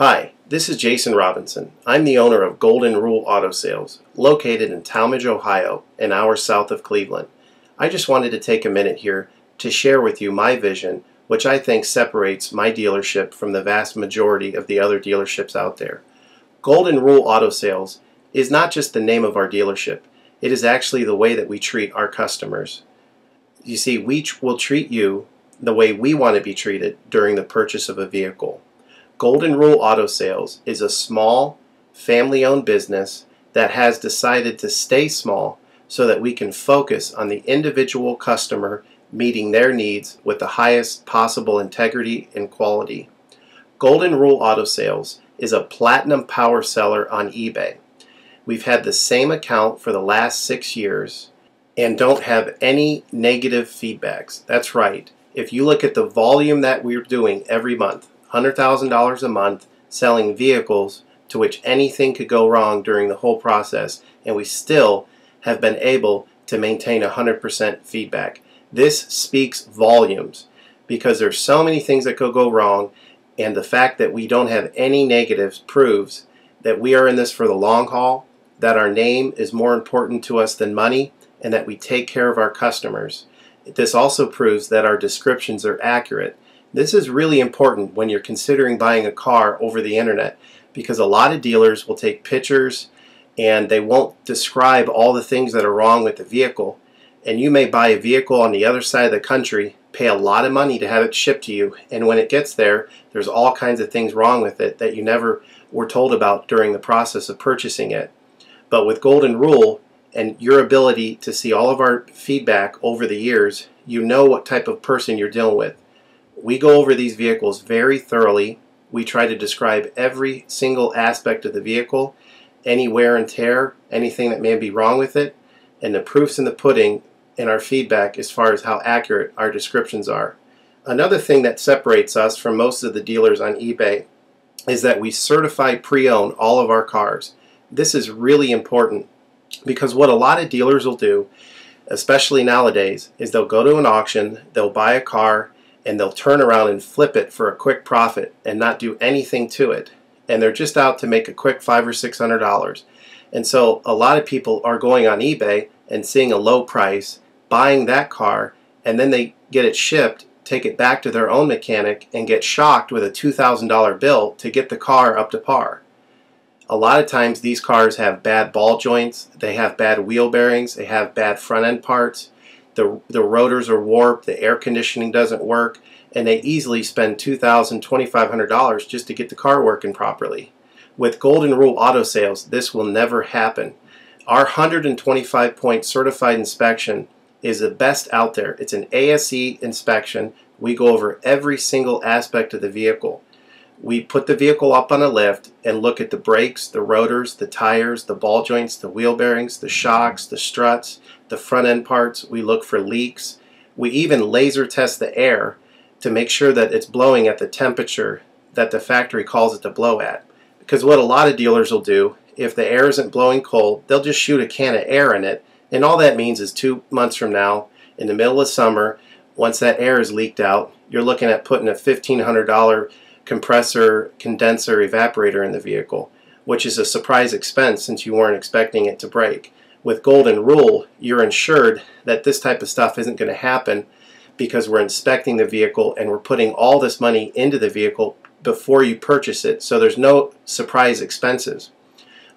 Hi, this is Jason Robinson. I'm the owner of Golden Rule Auto Sales, located in Talmadge, Ohio, an hour south of Cleveland. I just wanted to take a minute here to share with you my vision, which I think separates my dealership from the vast majority of the other dealerships out there. Golden Rule Auto Sales is not just the name of our dealership, it is actually the way that we treat our customers. You see, we will treat you the way we want to be treated during the purchase of a vehicle. Golden Rule Auto Sales is a small, family-owned business that has decided to stay small so that we can focus on the individual customer meeting their needs with the highest possible integrity and quality. Golden Rule Auto Sales is a platinum power seller on eBay. We've had the same account for the last 6 years and don't have any negative feedbacks. That's right. If you look at the volume that we're doing every month, $100,000 a month selling vehicles to which anything could go wrong during the whole process, and we still have been able to maintain 100% feedback. This speaks volumes because there's so many things that could go wrong, and the fact that we don't have any negatives proves that we are in this for the long haul, that our name is more important to us than money, and that we take care of our customers. This also proves that our descriptions are accurate. This is really important when you're considering buying a car over the internet, because a lot of dealers will take pictures and they won't describe all the things that are wrong with the vehicle. And you may buy a vehicle on the other side of the country, pay a lot of money to have it shipped to you, and when it gets there, there's all kinds of things wrong with it that you never were told about during the process of purchasing it. But with Golden Rule and your ability to see all of our feedback over the years, you know what type of person you're dealing with. We go over these vehicles very thoroughly. We try to describe every single aspect of the vehicle, any wear and tear, anything that may be wrong with it, and the proof's in the pudding in our feedback as far as how accurate our descriptions are. Another thing that separates us from most of the dealers on eBay is that we certify pre-owned all of our cars. This is really important because what a lot of dealers will do, especially nowadays, is they'll go to an auction, they'll buy a car, and they'll turn around and flip it for a quick profit and not do anything to it. And they're just out to make a quick $500 or $600. And so a lot of people are going on eBay and seeing a low price, buying that car, and then they get it shipped, take it back to their own mechanic, and get shocked with a $2,000 bill to get the car up to par. A lot of times these cars have bad ball joints, they have bad wheel bearings, they have bad front end parts. The rotors are warped, the air conditioning doesn't work, and they easily spend $2,000, $2,500 just to get the car working properly. With Golden Rule Auto Sales, this will never happen. Our 125-point certified inspection is the best out there. It's an ASE inspection. We go over every single aspect of the vehicle. We put the vehicle up on a lift and look at the brakes, the rotors, the tires, the ball joints, the wheel bearings, the shocks, the struts, the front end parts. We look for leaks. We even laser test the air to make sure that it's blowing at the temperature that the factory calls it to blow at. Because what a lot of dealers will do, if the air isn't blowing cold, they'll just shoot a can of air in it, and all that means is 2 months from now, in the middle of summer, once that air is leaked out, you're looking at putting a $1,500 compressor, condenser, evaporator in the vehicle, which is a surprise expense since you weren't expecting it to break. With Golden Rule, you're ensured that this type of stuff isn't going to happen because we're inspecting the vehicle and we're putting all this money into the vehicle before you purchase it, so there's no surprise expenses.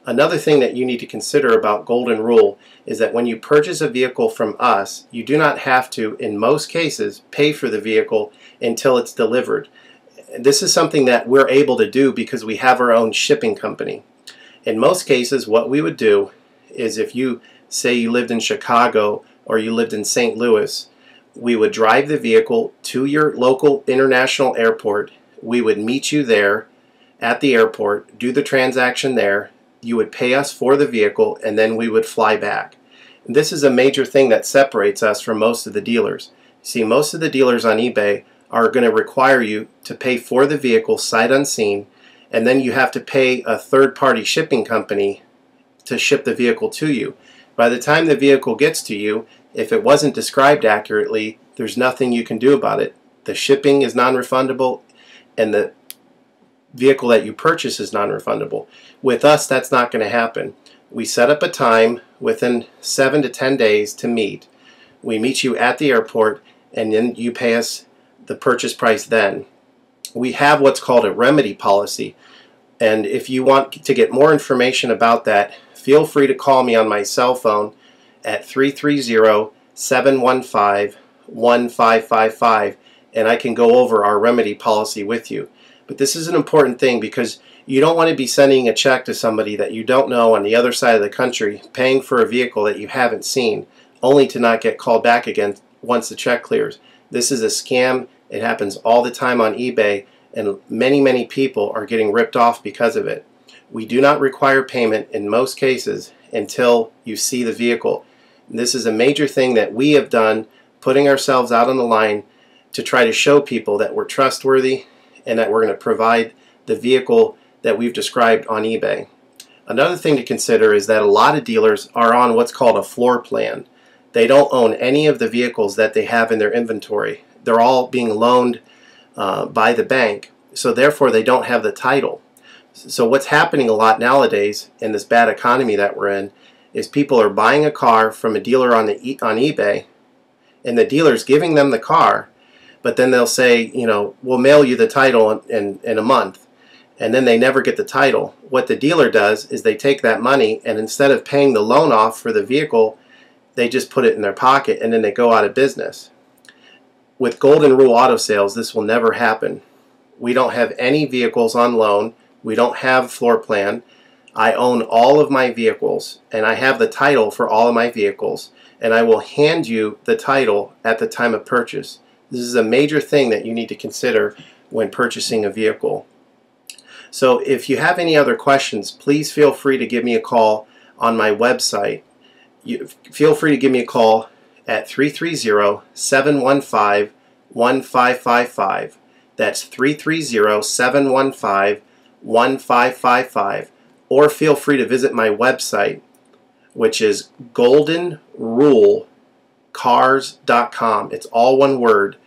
Another thing that you need to consider about Golden Rule is that when you purchase a vehicle from us, you do not have to, in most cases, pay for the vehicle until it's delivered. This is something that we're able to do because we have our own shipping company. In most cases, what we would do is if you say you lived in Chicago or you lived in St. Louis, we would drive the vehicle to your local international airport. We would meet you there at the airport, do the transaction there. You would pay us for the vehicle, and then we would fly back. And this is a major thing that separates us from most of the dealers. See, most of the dealers on eBay are going to require you to pay for the vehicle sight unseen, and then you have to pay a third-party shipping company to ship the vehicle to you. By the time the vehicle gets to you, if it wasn't described accurately, there's nothing you can do about it. The shipping is non-refundable, and the vehicle that you purchase is non-refundable. With us, that's not going to happen. We set up a time within 7 to 10 days to meet. We meet you at the airport, and then you pay us the purchase price then. We have what's called a remedy policy, and if you want to get more information about that, feel free to call me on my cell phone at 330-715-1555, and I can go over our remedy policy with you. But this is an important thing because you don't want to be sending a check to somebody that you don't know on the other side of the country, paying for a vehicle that you haven't seen, only to not get called back again once the check clears. This is a scam. It happens all the time on eBay, and many people are getting ripped off because of it. We do not require payment in most cases until you see the vehicle. This is a major thing that we have done, putting ourselves out on the line to try to show people that we're trustworthy and that we're going to provide the vehicle that we've described on eBay. Another thing to consider is that a lot of dealers are on what's called a floor plan. They don't own any of the vehicles that they have in their inventory. They're all being loaned by the bank, so therefore they don't have the title. So what's happening a lot nowadays in this bad economy that we're in is people are buying a car from a dealer on eBay, and the dealer's giving them the car, but then they'll say, you know, we'll mail you the title in a month, and then they never get the title. What the dealer does is they take that money, and instead of paying the loan off for the vehicle, they just put it in their pocket, and then they go out of business. With Golden Rule Auto Sales, this will never happen. We don't have any vehicles on loan. We don't have floor plan. I own all of my vehicles, and I have the title for all of my vehicles, and I will hand you the title at the time of purchase. This is a major thing that you need to consider when purchasing a vehicle. So if you have any other questions, please feel free to give me a call on my website. Feel free to give me a call at 330-715-1555. That's 330-715-1555. Or feel free to visit my website, which is goldenrulecars.com. It's all one word,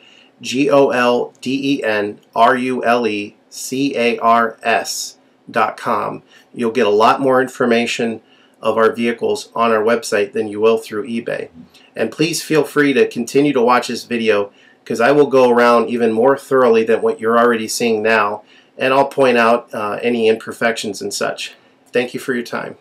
goldenrulecars.com. You'll get a lot more information of our vehicles on our website than you will through eBay. And please feel free to continue to watch this video, because I will go around even more thoroughly than what you're already seeing now, and I'll point out any imperfections and such. Thank you for your time.